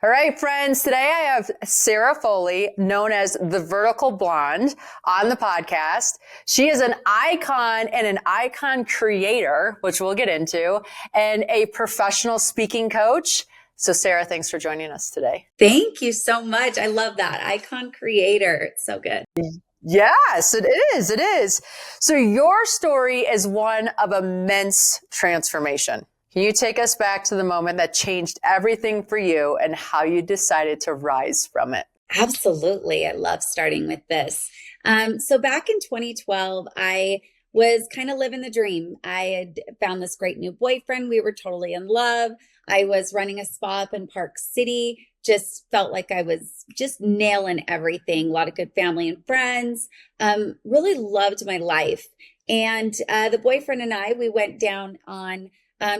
All right, friends. Today I have Sarah Foley, known as the Vertical Blonde, on the podcast. She is an icon and an icon creator, which we'll get into, and a professional speaking coach. So, Sarah, thanks for joining us today. Thank you so much. I love that. Icon creator. It's so good. Yes, it is. It is. So, your story is one of immense transformation. Can you take us back to the moment that changed everything for you and how you decided to rise from it? Absolutely. I love starting with this. So back in 2012, I was kind of living the dream. I had found this great new boyfriend. We were totally in love. I was running a spa up in Park City. Just felt like I was just nailing everything. A lot of good family and friends. Really loved my life. And the boyfriend and I, we went down on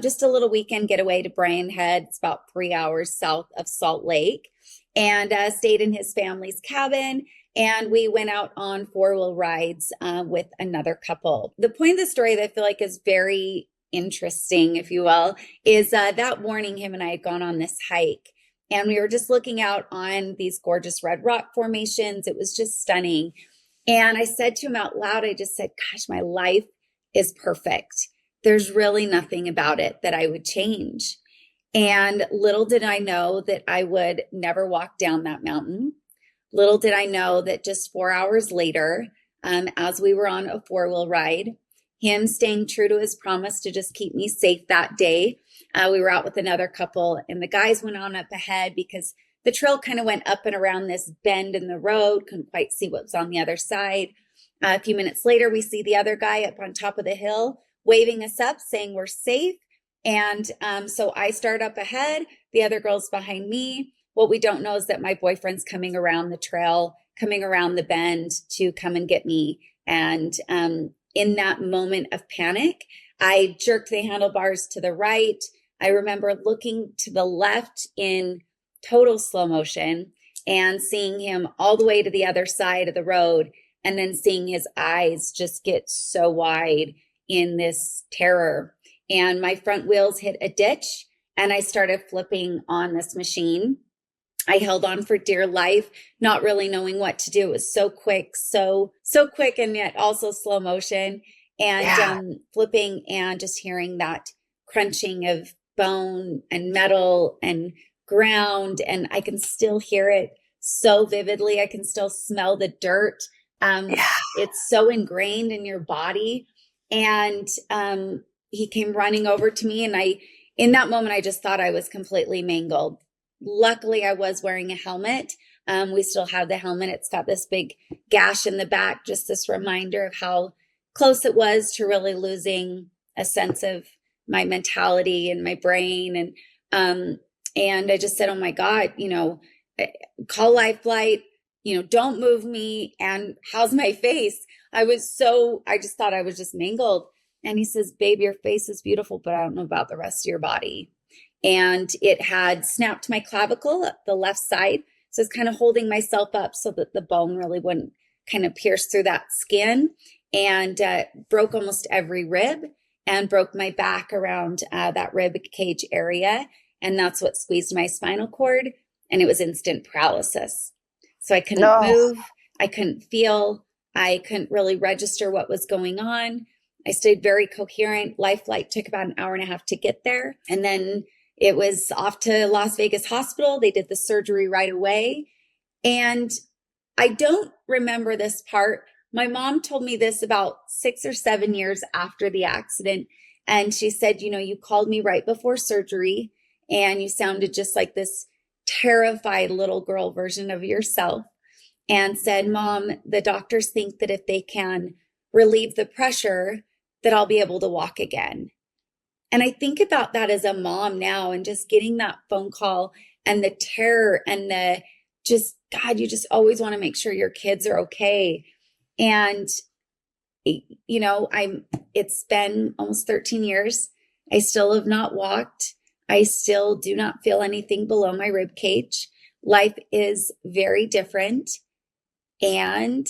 just a little weekend getaway to Brian Head. It's about 3 hours south of Salt Lake, and stayed in his family's cabin. And we went out on four-wheel rides with another couple. The point of the story that I feel like is very interesting, if you will, is that morning him and I had gone on this hike. And we were just looking out on these gorgeous red rock formations. It was just stunning. And I said to him out loud, I just said, gosh, my life is perfect. There's really nothing about it that I would change. And little did I know that I would never walk down that mountain. Little did I know that just 4 hours later, as we were on a four-wheel ride, him staying true to his promise to just keep me safe that day. We were out with another couple, and the guys went on up ahead because the trail kind of went up and around this bend in the road. Couldn't quite see what was on the other side. A few minutes later, we see the other guy up on top of the hill waving us up, saying we're safe. And so I start up ahead, the other girl's behind me. What we don't know is that my boyfriend's coming around the trail, coming around the bend to come and get me. And in that moment of panic, I jerked the handlebars to the right. I remember looking to the left in total slow motion and seeing him all the way to the other side of the road, and then seeing his eyes just get so wide in this terror. And my front wheels hit a ditch and I started flipping on this machine. I held on for dear life, not really knowing what to do. It was so quick, so quick, and yet also slow motion. And flipping and just hearing that crunching of bone and metal and ground. And I can still hear it so vividly. I can still smell the dirt. It's so ingrained in your body. And he came running over to me, and in that moment, I just thought I was completely mangled. Luckily, I was wearing a helmet. We still have the helmet. It's got this big gash in the back, just this reminder of how close it was to really losing a sense of my mentality and my brain. And I just said, oh my God, call Life Flight, don't move me. And how's my face? I just thought I was just mangled. And he says, babe, your face is beautiful, but I don't know about the rest of your body. And it had snapped my clavicle up the left side. So it's kind of holding myself up so that the bone really wouldn't kind of pierce through that skin, and broke almost every rib and broke my back around that rib cage area. And that's what squeezed my spinal cord. And it was instant paralysis. So I couldn't move. I couldn't feel. I couldn't really register what was going on. I stayed very coherent. Life Flight took about an hour and a half to get there. And then it was off to Las Vegas Hospital. They did the surgery right away. And I don't remember this part. My mom told me this about 6 or 7 years after the accident. And she said, you called me right before surgery and you sounded just like this terrified little girl version of yourself, and said, Mom, the doctors think that if they can relieve the pressure, that I'll be able to walk again. And I think about that as a mom now, and just getting that phone call and the terror and the just, God, you just always want to make sure your kids are okay. And, it's been almost 13 years. I still have not walked. I still do not feel anything below my rib cage. Life is very different. And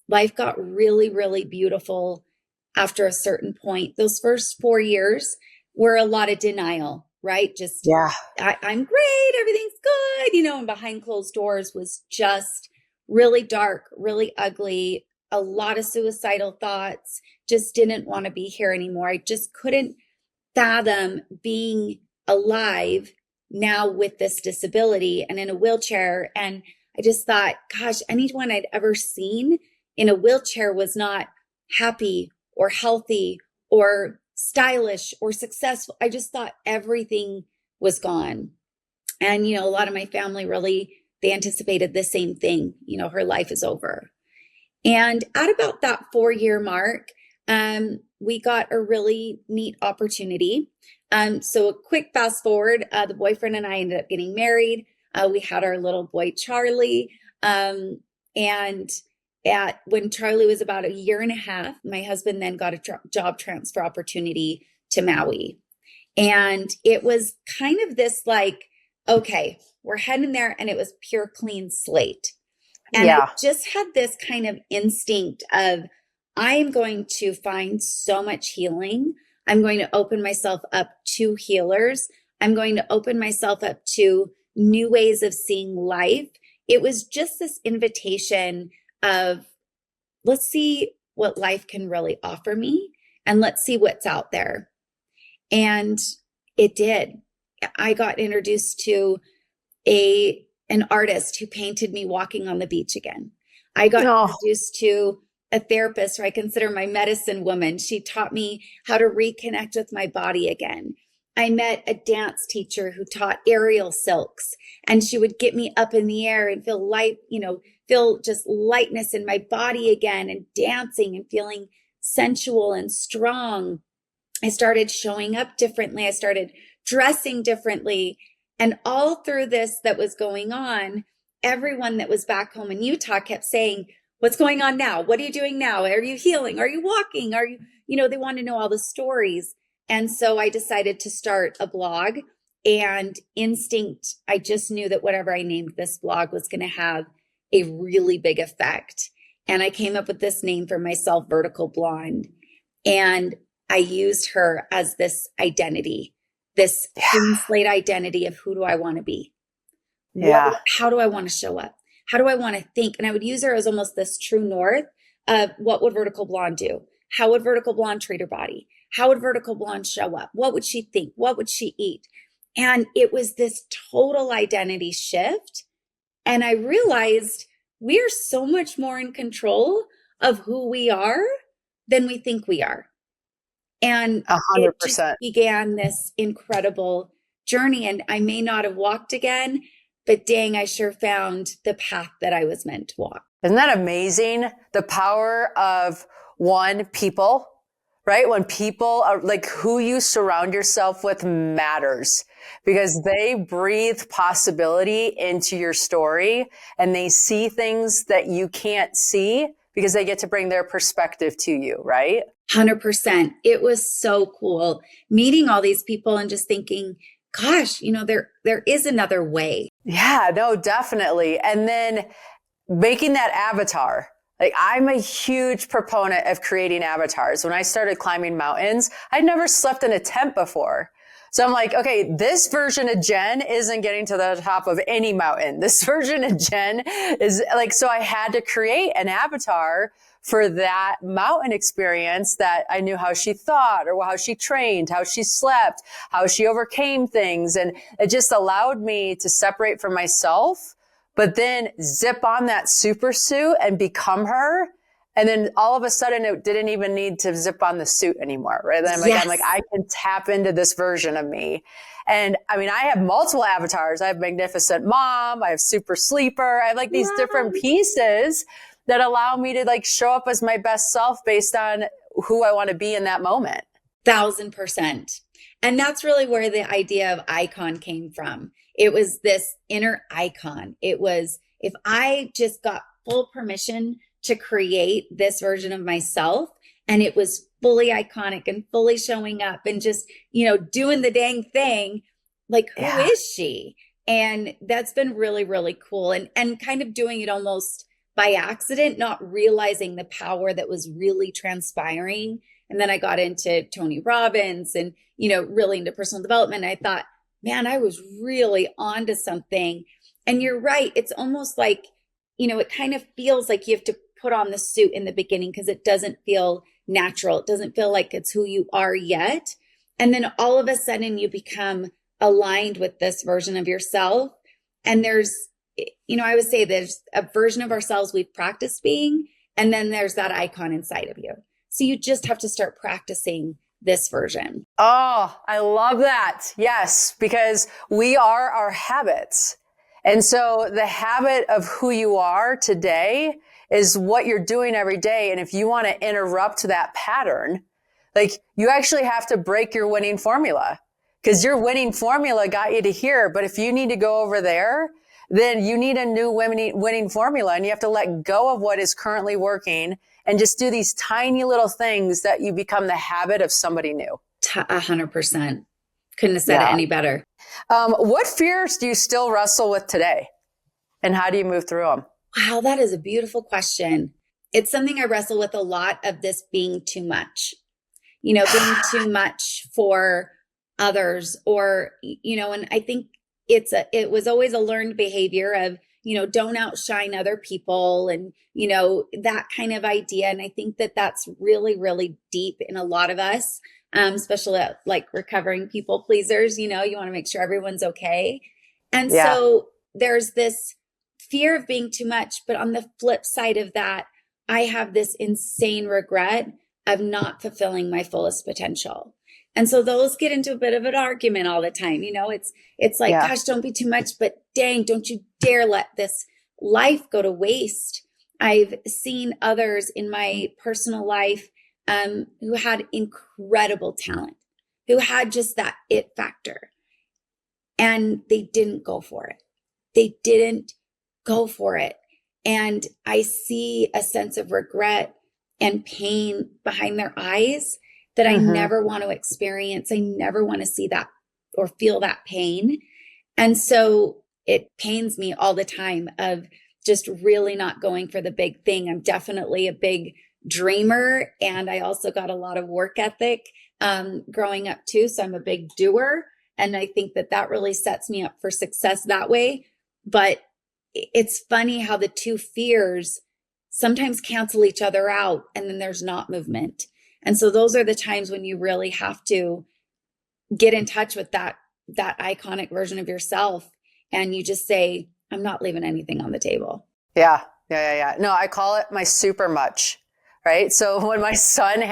life got really, really beautiful after a certain point. Those first 4 years were a lot of denial. right? Just, Yeah. I'm great. Everything's good. And behind closed doors was just really dark, really ugly, a lot of suicidal thoughts, just didn't want to be here anymore. I just couldn't fathom being alive now with this disability and in a wheelchair. And I just thought, gosh, anyone I'd ever seen in a wheelchair was not happy or healthy or stylish or successful. I just thought everything was gone. And, a lot of my family really, they anticipated the same thing. Her life is over. And at about that 4-year mark, we got a really neat opportunity. So a quick fast forward, the boyfriend and I ended up getting married. We had our little boy, Charlie. And when Charlie was about 1.5 years, my husband then got a job transfer opportunity to Maui. And it was kind of this like, okay, we're heading there, and it was pure clean slate. And I just had this kind of instinct of, I am going to find so much healing. I'm going to open myself up to healers. I'm going to open myself up to new ways of seeing life. It was just this invitation of, let's see what life can really offer me, and let's see what's out there. And it did. I got introduced to an artist who painted me walking on the beach again. I got introduced to a therapist who I consider my medicine woman. She taught me how to reconnect with my body again. I met a dance teacher who taught aerial silks, and she would get me up in the air and feel light, feel just lightness in my body again, and dancing and feeling sensual and strong. I started showing up differently. I started dressing differently. And all through this that was going on, everyone that was back home in Utah kept saying, what's going on now? What are you doing now? Are you healing? Are you walking? Are you, they want to know all the stories. And so I decided to start a blog, and instinct, I just knew that whatever I named this blog was going to have a really big effect. And I came up with this name for myself, Vertical Blonde. And I used her as this identity, this clean slate identity of, who do I want to be? How do I want to show up? How do I want to think? And I would use her as almost this true north of, what would Vertical Blonde do? How would Vertical Blonde treat her body? How would Vertical Blonde show up? What would she think? What would she eat? And it was this total identity shift. And I realized we are so much more in control of who we are than we think we are. And 100%. It just began this incredible journey. And I may not have walked again, but dang, I sure found the path that I was meant to walk. Isn't that amazing? The power of people, right? When people are like, who you surround yourself with matters, because they breathe possibility into your story, and they see things that you can't see because they get to bring their perspective to you, right? 100%. It was so cool meeting all these people and just thinking, gosh, there is another way. Yeah, no, definitely. And then making that avatar. Like, I'm a huge proponent of creating avatars. When I started climbing mountains, I'd never slept in a tent before. So I'm like, okay, this version of Jenn isn't getting to the top of any mountain. This version of Jenn is like, so I had to create an avatar for that mountain experience, that I knew how she thought, or how she trained, how she slept, how she overcame things. And it just allowed me to separate from myself, but then zip on that super suit and become her. And then all of a sudden, it didn't even need to zip on the suit anymore, right? Then I'm like, I can tap into this version of me. And I mean, I have multiple avatars. I have Magnificent Mom. I have Super Sleeper. I have like these different pieces that allow me to like show up as my best self based on who I want to be in that moment. 1,000%. And that's really where the idea of icon came from. It was this inner icon. It was, if I just got full permission to create this version of myself, and it was fully iconic and fully showing up and just, doing the dang thing, like, who is she? And that's been really, really cool. And kind of doing it almost by accident, not realizing the power that was really transpiring And then I got into Tony Robbins and, really into personal development. I thought, man, I was really onto something. And you're right. It's almost like, it kind of feels like you have to put on the suit in the beginning because it doesn't feel natural. It doesn't feel like it's who you are yet. And then all of a sudden you become aligned with this version of yourself. And there's, I would say there's a version of ourselves we've practiced being, and then there's that icon inside of you. So you just have to start practicing this version. Oh, I love that. Yes, because we are our habits. And so the habit of who you are today is what you're doing every day. And if you want to interrupt that pattern, like you actually have to break your winning formula, because your winning formula got you to here. But if you need to go over there, then you need a new winning formula, and you have to let go of what is currently working and just do these tiny little things that you become the habit of somebody new. 100%. Couldn't have said it any better. What fears do you still wrestle with today, and how do you move through them? Wow, that is a beautiful question. It's something I wrestle with a lot, of this being too much, being too much for others, or, and I think it was always a learned behavior of, don't outshine other people and, that kind of idea. And I think that that's really, really deep in a lot of us, especially like recovering people pleasers. You want to make sure everyone's okay. And so there's this fear of being too much. But on the flip side of that, I have this insane regret of not fulfilling my fullest potential. And so those get into a bit of an argument all the time. It's like, gosh, don't be too much, but dang, don't you dare let this life go to waste. I've seen others in my personal life who had incredible talent, who had just that it factor, and they didn't go for it. They didn't go for it. And I see a sense of regret and pain behind their eyes that I never want to experience. I never want to see that or feel that pain. And so it pains me all the time of just really not going for the big thing. I'm definitely a big dreamer, and I also got a lot of work ethic growing up too. So I'm a big doer. And I think that really sets me up for success that way. But it's funny how the two fears sometimes cancel each other out, and then there's not movement. And so those are the times when you really have to get in touch with that iconic version of yourself. And you just say, I'm not leaving anything on the table. Yeah. No, I call it my super much, right? So when my son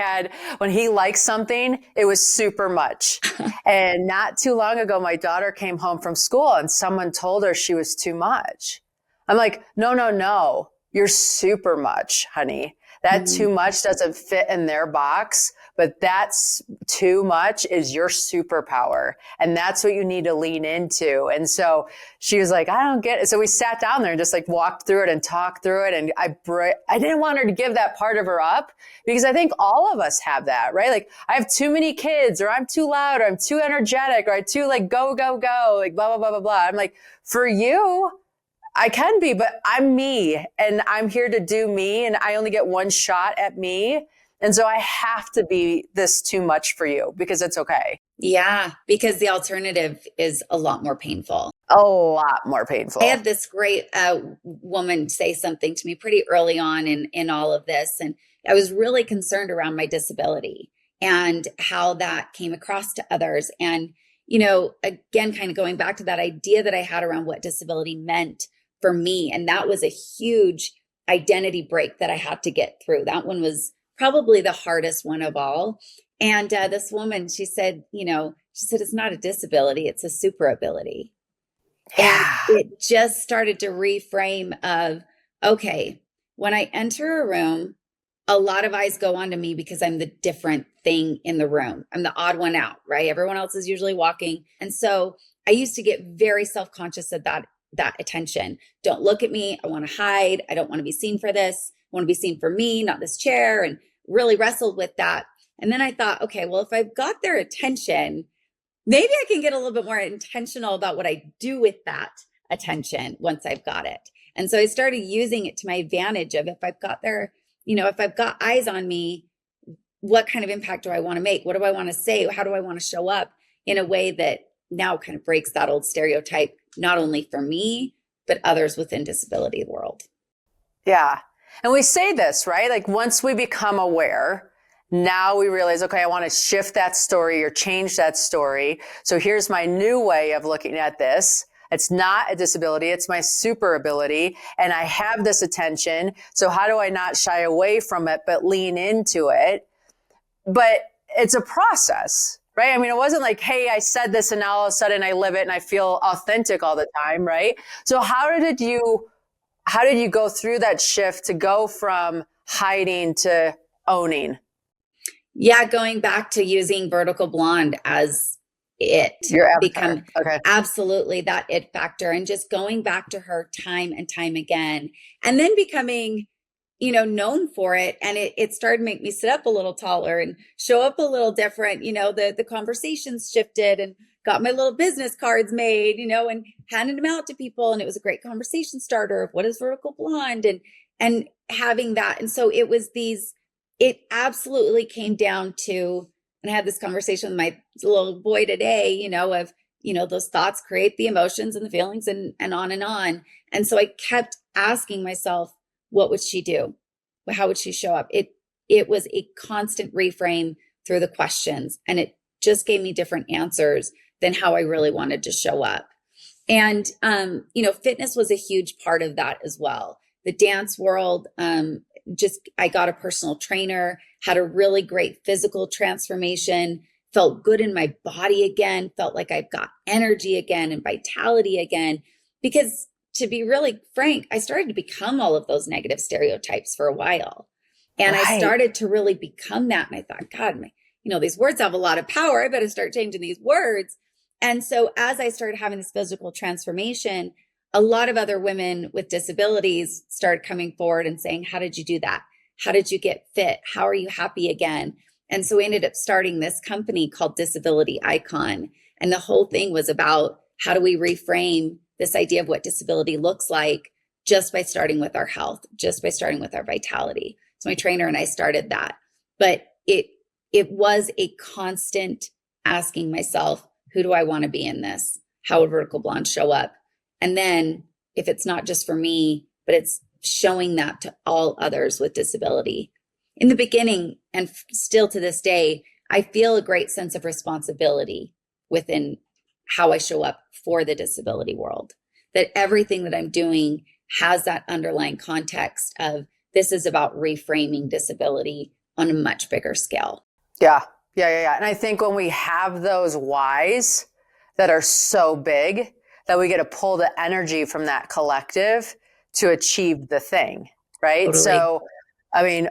when he liked something, it was super much. And not too long ago, my daughter came home from school and someone told her she was too much. I'm like, no, you're super much, honey. That too much doesn't fit in their box, but that's too much is your superpower. And that's what you need to lean into. And so she was like, I don't get it. So we sat down there and just like walked through it and talked through it. And I didn't want her to give that part of her up, because I think all of us have that, right? Like I have too many kids, or I'm too loud, or I'm too energetic, or I'm too like go, like blah, blah, blah, blah, blah. I'm like, for you, I can be, but I'm me, and I'm here to do me, and I only get one shot at me. And so I have to be this too much for you, because it's okay. Yeah, because the alternative is a lot more painful. A lot more painful. I had this great woman say something to me pretty early on in all of this. And I was really concerned around my disability and how that came across to others. And, again, kind of going back to that idea that I had around what disability meant for me. And that was a huge identity break that I had to get through. That one was probably the hardest one of all. And this woman, she said, it's not a disability, it's a super ability. Yeah. And it just started to reframe of, okay, when I enter a room, a lot of eyes go onto me because I'm the different thing in the room. I'm the odd one out, right? Everyone else is usually walking. And so I used to get very self-conscious of that attention. Don't look at me. I want to hide. I don't want to be seen for this. I want to be seen for me, not this chair, and really wrestled with that. And then I thought, okay, well, if I've got their attention, maybe I can get a little bit more intentional about what I do with that attention once I've got it. And so I started using it to my advantage of, if I've got if I've got eyes on me, what kind of impact do I want to make? What do I want to say? How do I want to show up in a way that now kind of breaks that old stereotype, not only for me, but others within disability world? Yeah. And we say this, right? Like once we become aware, now we realize, okay, I want to shift that story or change that story. So here's my new way of looking at this. It's not a disability. It's my super ability. And I have this attention. So how do I not shy away from it, but lean into it? But it's a process, right? I mean, it wasn't like, hey, I said this and now all of a sudden I live it and I feel authentic all the time, right? So how did you go through that shift to go from hiding to owning? Yeah, going back to using Vertical Blonde as it. Your avatar. Become Okay. absolutely that it factor, and just going back to her time and time again, and then becoming, known for it. And it started to make me sit up a little taller and show up a little different. The conversations shifted, and got my little business cards made, and handed them out to people. And it was a great conversation starter of what is Vertical Blonde, and having that. And so it absolutely came down to, and I had this conversation with my little boy today, of, those thoughts create the emotions and the feelings and on and on. And so I kept asking myself, what would she do? How would she show up? It was a constant reframe through the questions, and it just gave me different answers than how I really wanted to show up. And, fitness was a huge part of that as well. The dance world, I got a personal trainer, had a really great physical transformation, felt good in my body again, felt like I've got energy again and vitality again. Because to be really frank, I started to become all of those negative stereotypes for a while. And Right. I started to really become that. And I thought, God, these words have a lot of power. I better start changing these words. And so as I started having this physical transformation, a lot of other women with disabilities started coming forward and saying, how did you do that? How did you get fit? How are you happy again? And so we ended up starting this company called Disability Icon. And the whole thing was about how do we reframe this idea of what disability looks like just by starting with our health, just by starting with our vitality. So my trainer and I started that. But it was a constant asking myself, who do I want to be in this? How would Vertical Blonde show up? And then if it's not just for me, but it's showing that to all others with disability. In the beginning, and still to this day, I feel a great sense of responsibility within how I show up for the disability world. That everything that I'm doing has that underlying context of this is about reframing disability on a much bigger scale. Yeah. And I think when we have those whys that are so big, that we get to pull the energy from that collective to achieve the thing, right? Totally. So, I mean,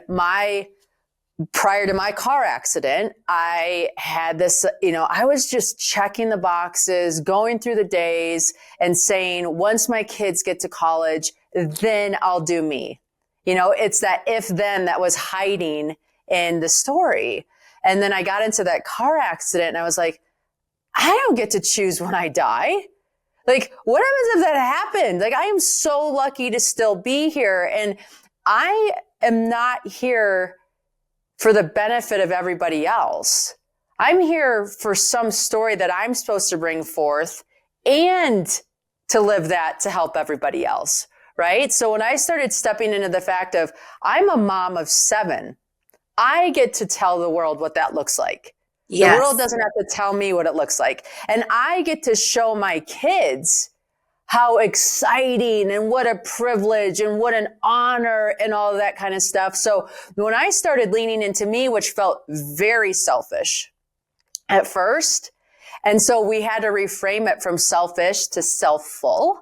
prior to my car accident, I had this, I was just checking the boxes, going through the days and saying, once my kids get to college, then I'll do me. It's that if then that was hiding in the story. And then I got into that car accident and I was like, I don't get to choose when I die. Like, what happens if that happened? Like, I am so lucky to still be here. And I am not here for the benefit of everybody else. I'm here for some story that I'm supposed to bring forth and to live that to help everybody else, right? So when I started stepping into the fact of, I'm a mom of 7, I get to tell the world what that looks like. Yes. The world doesn't have to tell me what it looks like. And I get to show my kids how exciting and what a privilege and what an honor and all of that kind of stuff. So when I started leaning into me, which felt very selfish at first, and so we had to reframe it from selfish to self-full.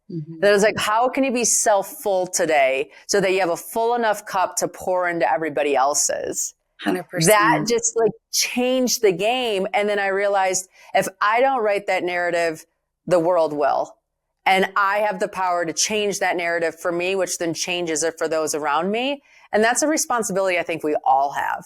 Mm-hmm. That was like, how can you be self-full today so that you have a full enough cup to pour into everybody else's? 100%. That just changed the game. And then I realized if I don't write that narrative, the world will. And I have the power to change that narrative for me, which then changes it for those around me. And that's a responsibility I think we all have.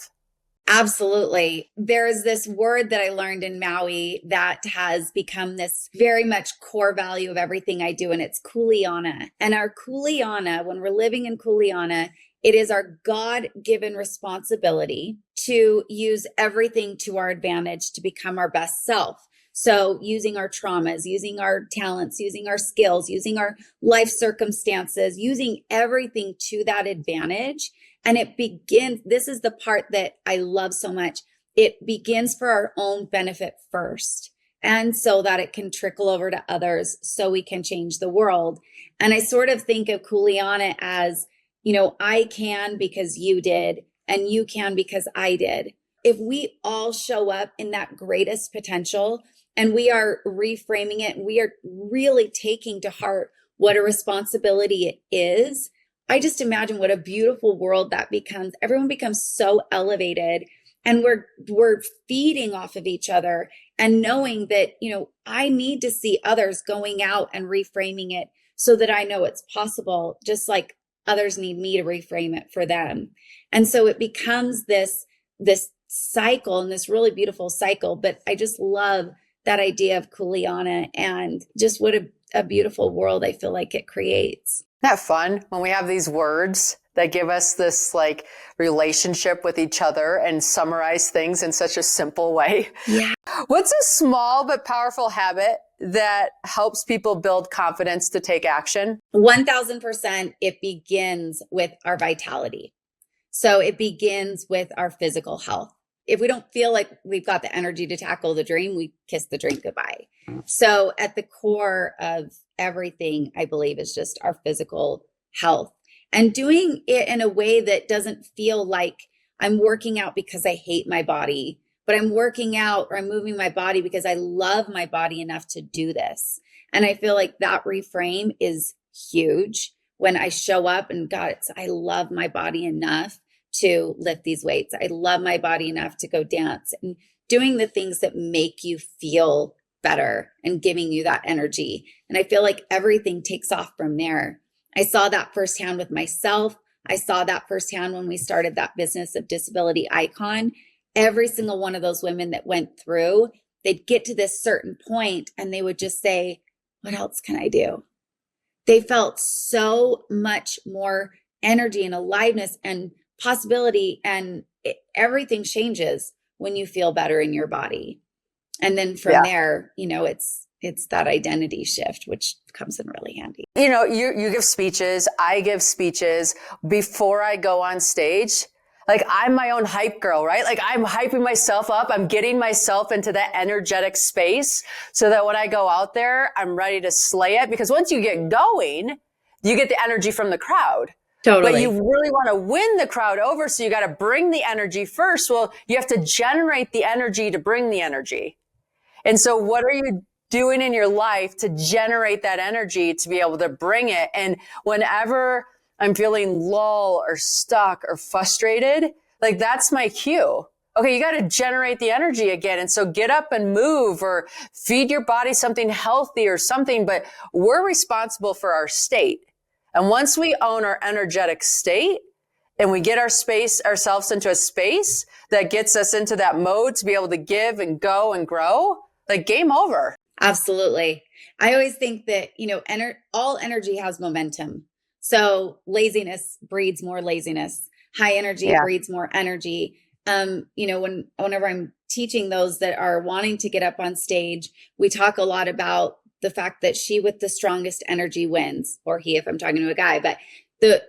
Absolutely. There is this word that I learned in Maui that has become this very much core value of everything I do, and it's Kuleana. And our Kuleana, when we're living in Kuleana, it is our God-given responsibility to use everything to our advantage to become our best self. So using our traumas, using our talents, using our skills, using our life circumstances, using everything to that advantage. And it begins, this is the part that I love so much. It begins for our own benefit first. And so that it can trickle over to others so we can change the world. And I sort of think of Kuleana as, I can because you did, and you can because I did. If we all show up in that greatest potential and we are reframing it, and we are really taking to heart what a responsibility it is, I just imagine what a beautiful world that becomes. Everyone becomes so elevated, and we're feeding off of each other and knowing that, I need to see others going out and reframing it so that I know it's possible, just like others need me to reframe it for them. And so it becomes this cycle, and this really beautiful cycle. But I just love that idea of Kuleana, and just what a beautiful world I feel like it creates. Isn't that fun when we have these words that give us this like relationship with each other and summarize things in such a simple way? Yeah. What's a small but powerful habit that helps people build confidence to take action? 1000%, it begins with our vitality. So it begins with our physical health. If we don't feel like we've got the energy to tackle the dream, we kiss the dream goodbye. So at the core of everything, I believe, is just our physical health, and doing it in a way that doesn't feel like I'm working out because I hate my body, but I'm working out or I'm moving my body because I love my body enough to do this. And I feel like that reframe is huge when I show up and God, I love my body enough to lift these weights. I love my body enough to go dance, and doing the things that make you feel better and giving you that energy. And I feel like everything takes off from there. I saw that firsthand with myself. I saw that firsthand when we started that business of Disability Icon. Every single one of those women that went through, they'd get to this certain point and they would just say, what else can I do? They felt so much more energy and aliveness and possibility, and everything changes when you feel better in your body. And then from there, it's that identity shift, which comes in really handy. You give speeches, I give speeches. Before I go on stage, like I'm my own hype girl, right? Like I'm hyping myself up. I'm getting myself into that energetic space so that when I go out there, I'm ready to slay it. Because once you get going, you get the energy from the crowd. Totally. But you really want to win the crowd over. So you got to bring the energy first. Well, you have to generate the energy to bring the energy. And so what are you doing in your life to generate that energy to be able to bring it? And whenever I'm feeling lull or stuck or frustrated, like that's my cue. Okay, you got to generate the energy again. And so get up and move or feed your body something healthy or something. But we're responsible for our state. And once we own our energetic state and we get ourselves into a space that gets us into that mode to be able to give and go and grow, like game over. Absolutely. I always think that, all energy has momentum. So laziness breeds more laziness. High energy breeds more energy. Whenever I'm teaching those that are wanting to get up on stage, we talk a lot about the fact that she with the strongest energy wins, or he, if I'm talking to a guy, but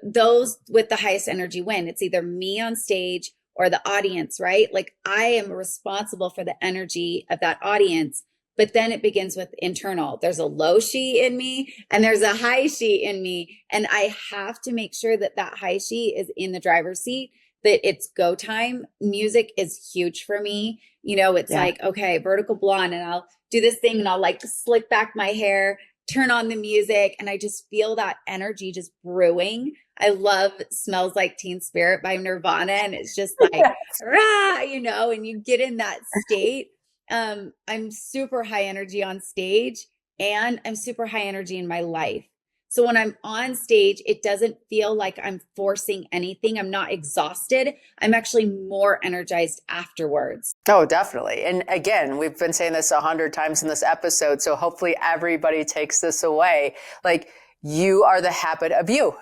those with the highest energy win. It's either me on stage or the audience, right? Like I am responsible for the energy of that audience. But then it begins with internal. There's a low she in me and there's a high she in me. And I have to make sure that that high she is in the driver's seat, that it's go time. Music is huge for me. It's like, okay, vertical blonde, and I'll do this thing and I'll like slick back my hair, turn on the music, and I just feel that energy just brewing. I love Smells Like Teen Spirit by Nirvana. And it's just like, rah, and you get in that state. I'm super high energy on stage, and I'm super high energy in my life. So when I'm on stage, it doesn't feel like I'm forcing anything. I'm not exhausted. I'm actually more energized afterwards. Oh, definitely. And again, we've been saying this 100 times in this episode. So hopefully everybody takes this away. Like, you are the habit of you.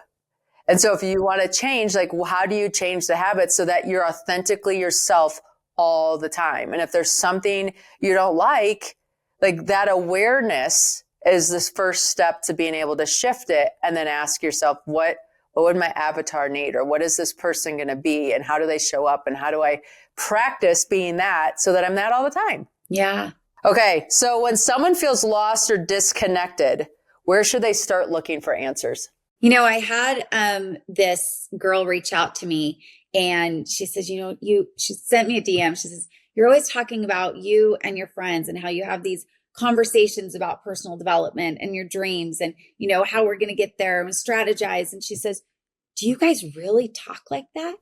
And so if you want to change, like, how do you change the habit so that you're authentically yourself all the time? And if there's something you don't like that awareness is this first step to being able to shift it, and then ask yourself, what would my avatar need? Or what is this person going to be? And how do they show up? And how do I practice being that so that I'm that all the time? Yeah. Okay. So when someone feels lost or disconnected, where should they start looking for answers? I had this girl reach out to me, and she says, she sent me a DM. She says, you're always talking about you and your friends and how you have these conversations about personal development and your dreams and, how we're going to get there and strategize. And she says, do you guys really talk like that?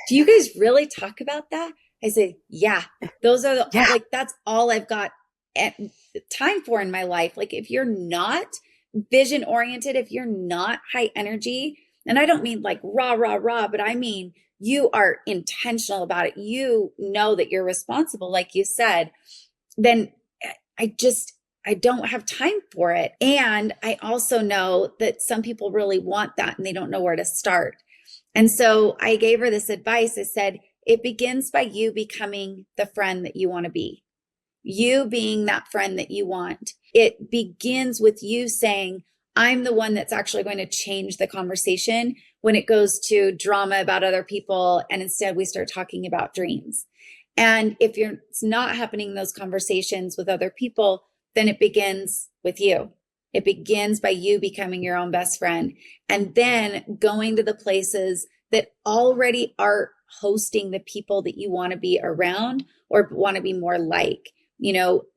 Do you guys really talk about that? I say, yeah, those are that's all I've got time for in my life. Like, if you're not vision oriented, if you're not high energy, and I don't mean like rah, rah, rah, but I mean, you are intentional about it. You know that you're responsible, like you said, then I don't have time for it. And I also know that some people really want that and they don't know where to start. And so I gave her this advice. I said, it begins by you becoming the friend that you want to be. You being that friend that you want. It begins with you saying, I'm the one that's actually going to change the conversation when it goes to drama about other people. And instead we start talking about dreams. And if it's not happening in those conversations with other people, then it begins with you. It begins by you becoming your own best friend, and then going to the places that already are hosting the people that you want to be around or want to be more like,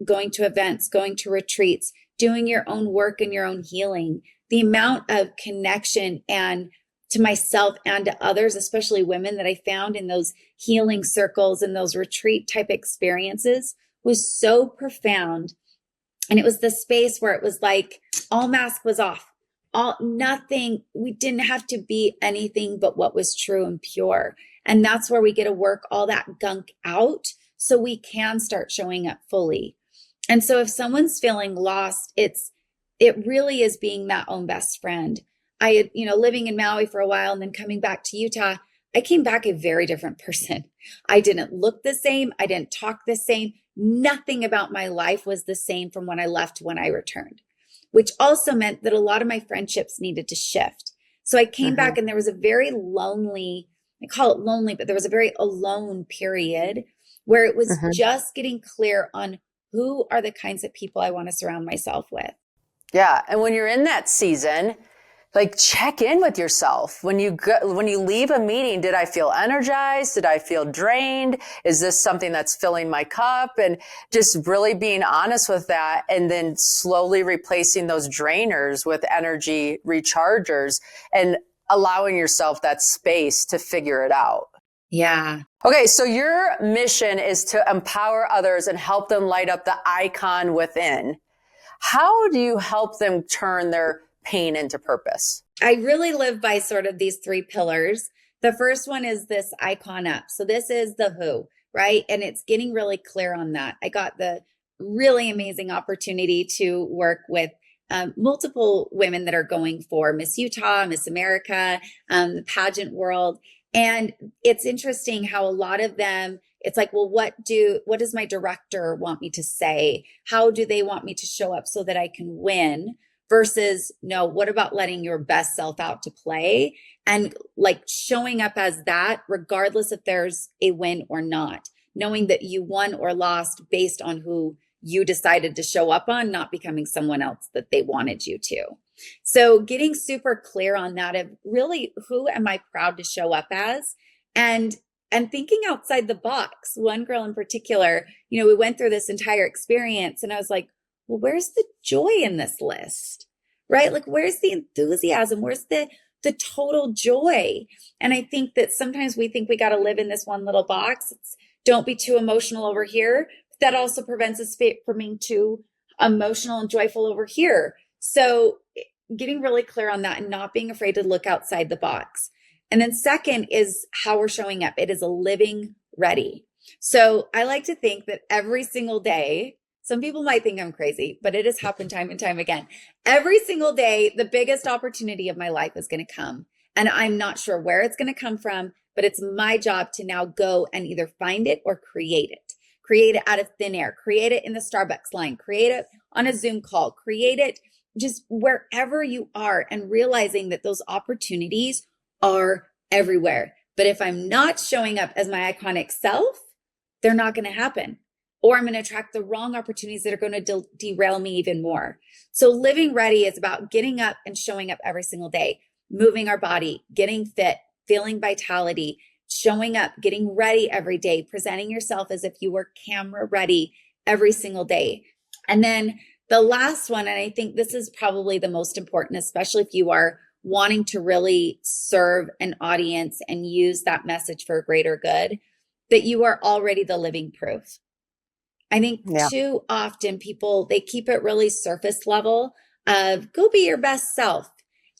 going to events, going to retreats, doing your own work and your own healing. The amount of connection and to myself and to others, especially women, that I found in those healing circles and those retreat type experiences was so profound. And it was the space where it was like all mask was off, nothing. We didn't have to be anything but what was true and pure. And that's where we get to work all that gunk out so we can start showing up fully. And so if someone's feeling lost, it really is being that own best friend. I had, living in Maui for a while and then coming back to Utah, I came back a very different person. I didn't look the same. I didn't talk the same. Nothing about my life was the same from when I left to when I returned, which also meant that a lot of my friendships needed to shift. So I came back and there was a very lonely, I call it lonely, but there was a very alone period where it was just getting clear on who are the kinds of people I want to surround myself with. Yeah. And when you're in that season, check in with yourself. When you leave a meeting, did I feel energized? Did I feel drained? Is this something that's filling my cup? And just really being honest with that, and then slowly replacing those drainers with energy rechargers and allowing yourself that space to figure it out. Yeah. Okay. So your mission is to empower others and help them light up the icon within. How do you help them turn their pain into purpose? I really live by sort of these three pillars. The first one is this icon up. So this is the who, right? And it's getting really clear on that. I got the really amazing opportunity to work with multiple women that are going for Miss Utah, Miss America, the pageant world. And it's interesting how a lot of them, it's like, well, what does my director want me to say? How do they want me to show up so that I can win? Versus, no, what about letting your best self out to play and showing up as that, regardless if there's a win or not, knowing that you won or lost based on who you decided to show up on, not becoming someone else that they wanted you to. So getting super clear on that of really, who am I proud to show up as? And thinking outside the box. One girl in particular, we went through this entire experience and I was like, well, where's the joy in this list, right? Where's the enthusiasm? Where's the total joy? And I think that sometimes we think we got to live in this one little box. Don't be too emotional over here. That also prevents us from being too emotional and joyful over here. So getting really clear on that and not being afraid to look outside the box. And then second is how we're showing up. It is a living ready. So I like to think that every single day, some people might think I'm crazy, but it has happened time and time again. Every single day, the biggest opportunity of my life is going to come. And I'm not sure where it's going to come from, but it's my job to now go and either find it or create it. Create it out of thin air, create it in the Starbucks line, create it on a Zoom call, create it just wherever you are, and realizing that those opportunities are everywhere. But if I'm not showing up as my iconic self, they're not going to happen. Or I'm going to attract the wrong opportunities that are going to derail me even more. So living ready is about getting up and showing up every single day, moving our body, getting fit, feeling vitality, showing up, getting ready every day, presenting yourself as if you were camera ready every single day. And then the last one, and I think this is probably the most important, especially if you are wanting to really serve an audience and use that message for a greater good, that you are already the living proof. I think too often people, they keep it really surface level of go be your best self.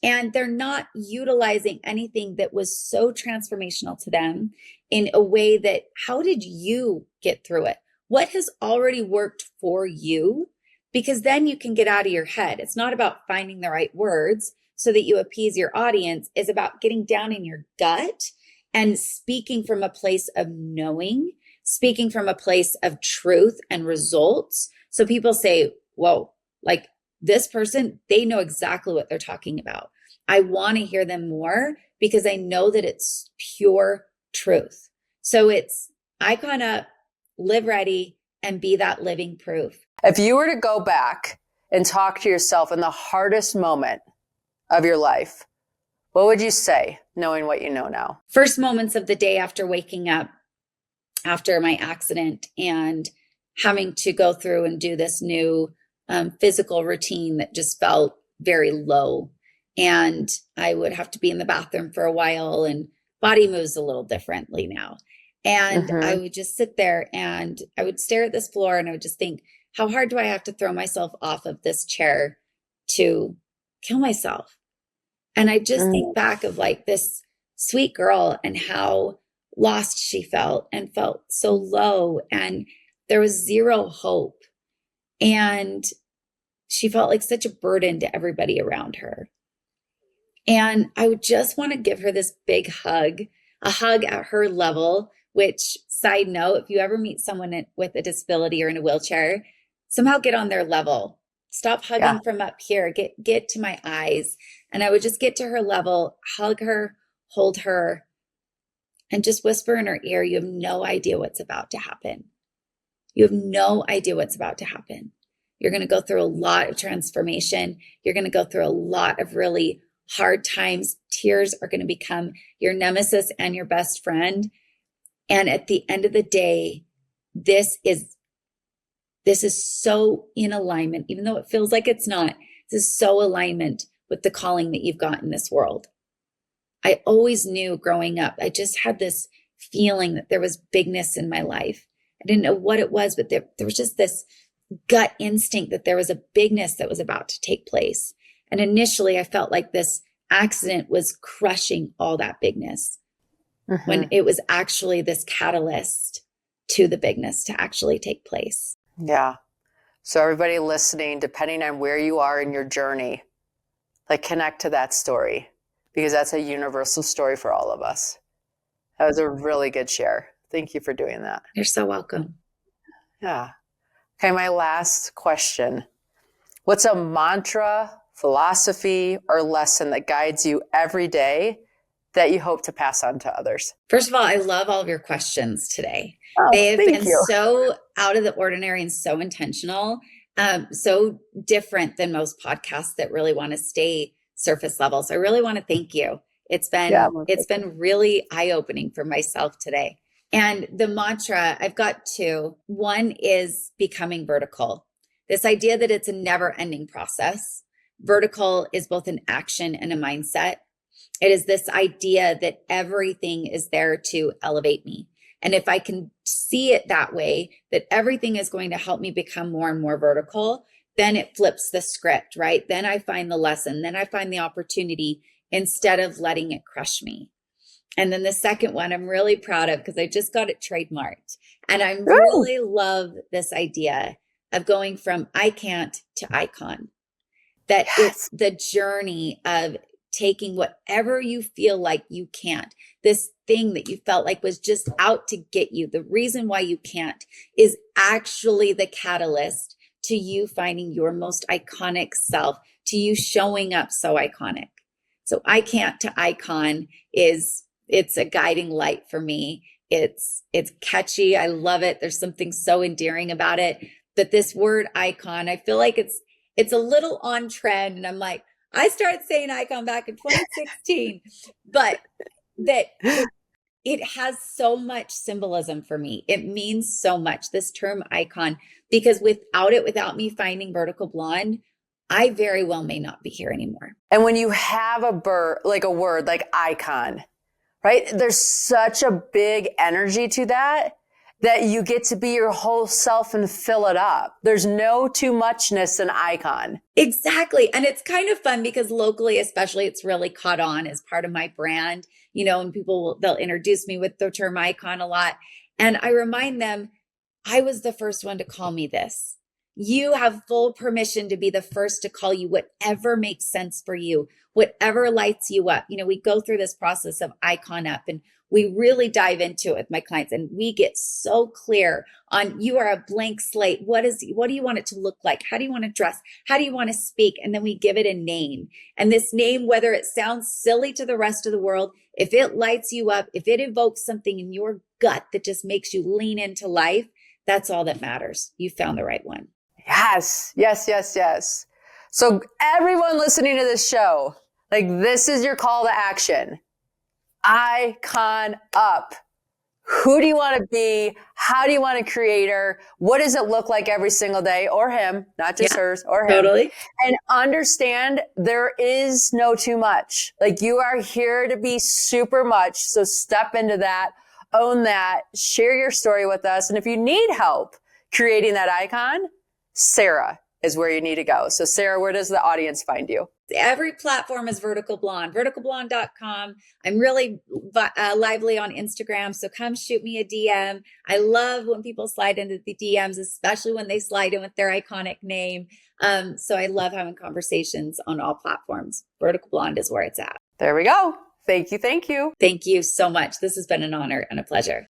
And they're not utilizing anything that was so transformational to them in a way that, how did you get through it? What has already worked for you? Because then you can get out of your head. It's not about finding the right words so that you appease your audience. It's about getting down in your gut and speaking from a place of knowing, speaking from a place of truth and results. So people say, whoa, like this person, they know exactly what they're talking about. I want to hear them more because I know that it's pure truth. So it's icon up, live ready, and be that living proof. If you were to go back and talk to yourself in the hardest moment of your life, what would you say, knowing what you know now? First moments of the day after waking up, after my accident, and having to go through and do this new physical routine that just felt very low. And I would have to be in the bathroom for a while, and body moves a little differently now. And I would just sit there and I would stare at this floor and I would just think, how hard do I have to throw myself off of this chair to kill myself? And I just think back of like this sweet girl and how lost she felt and felt so low, and there was zero hope. And she felt like such a burden to everybody around her. And I would just want to give her this big hug, a hug at her level, which, side note, if you ever meet someone with a disability or in a wheelchair, somehow get on their level. Stop hugging from up here, get to my eyes. And I would just get to her level, hug her, hold her, and just whisper in her ear, you have no idea what's about to happen. You have no idea what's about to happen. You're going to go through a lot of transformation. You're going to go through a lot of really hard times. Tears are going to become your nemesis and your best friend. And at the end of the day, this is so in alignment, even though it feels like it's not. This is so alignment with the calling that you've got in this world. I always knew growing up, I just had this feeling that there was bigness in my life. I didn't know what it was, but there was just this gut instinct that there was a bigness that was about to take place. And initially I felt like this accident was crushing all that bigness when it was actually this catalyst to the bigness to actually take place. Yeah. So everybody listening, depending on where you are in your journey, like connect to that story, because that's a universal story for all of us. That was a really good share. Thank you for doing that. You're so welcome. Yeah. Okay, my last question. What's a mantra, philosophy, or lesson that guides you every day that you hope to pass on to others? First of all, I love all of your questions today. Oh, they have been you. So out of the ordinary and so intentional, so different than most podcasts that really want to stay surface level. So I really want to thank you. It's been really eye-opening for myself today. And the mantra, I've got two. One is becoming vertical. This idea that it's a never-ending process. Vertical is both an action and a mindset. It is this idea that everything is there to elevate me. And if I can see it that way, that everything is going to help me become more and more vertical, then it flips the script, right? Then I find the lesson, then I find the opportunity instead of letting it crush me. And then the second one I'm really proud of because I just got it trademarked. And I really love this idea of going from I can't to icon. That it's the journey of taking whatever you feel like you can't, this thing that you felt like was just out to get you, the reason why you can't is actually the catalyst to you finding your most iconic self, to you showing up so iconic. So I can't to icon it's a guiding light for me. It's catchy. I love it. There's something so endearing about it. But this word icon, I feel like it's a little on trend. And I'm like, I started saying icon back in 2016, but that it has so much symbolism for me. It means so much, this term icon, because without me finding Vertical Blonde, I very well may not be here anymore. And when you have a word like icon, right? There's such a big energy to that you get to be your whole self and fill it up. There's no too muchness in icon. Exactly. And it's kind of fun because locally, especially, it's really caught on as part of my brand, and they'll introduce me with the term icon a lot. And I remind them, I was the first one to call me this. You have full permission to be the first to call you whatever makes sense for you, whatever lights you up. We go through this process of icon up and we really dive into it with my clients and we get so clear on you are a blank slate. What do you want it to look like? How do you want to dress? How do you want to speak? And then we give it a name. And this name, whether it sounds silly to the rest of the world, if it lights you up, if it evokes something in your gut that just makes you lean into life, that's all that matters. You found the right one. Yes, yes, yes, yes. So everyone listening to this show, this is your call to action. Icon up. Who do you want to be? How do you want to create her? What does it look like every single day? Or him, not just hers, or him. Totally. And understand there is no too much. You are here to be super much. So step into that, own that, share your story with us. And if you need help creating that icon, Sarah is where you need to go. So Sarah, where does the audience find you? Every platform is Vertical Blonde, verticalblonde.com. I'm really lively on Instagram, so come shoot me a DM. I love when people slide into the DMs, especially when they slide in with their iconic name. So I love having conversations on all platforms. Vertical Blonde is where it's at. There we go. Thank you. Thank you. Thank you so much. This has been an honor and a pleasure.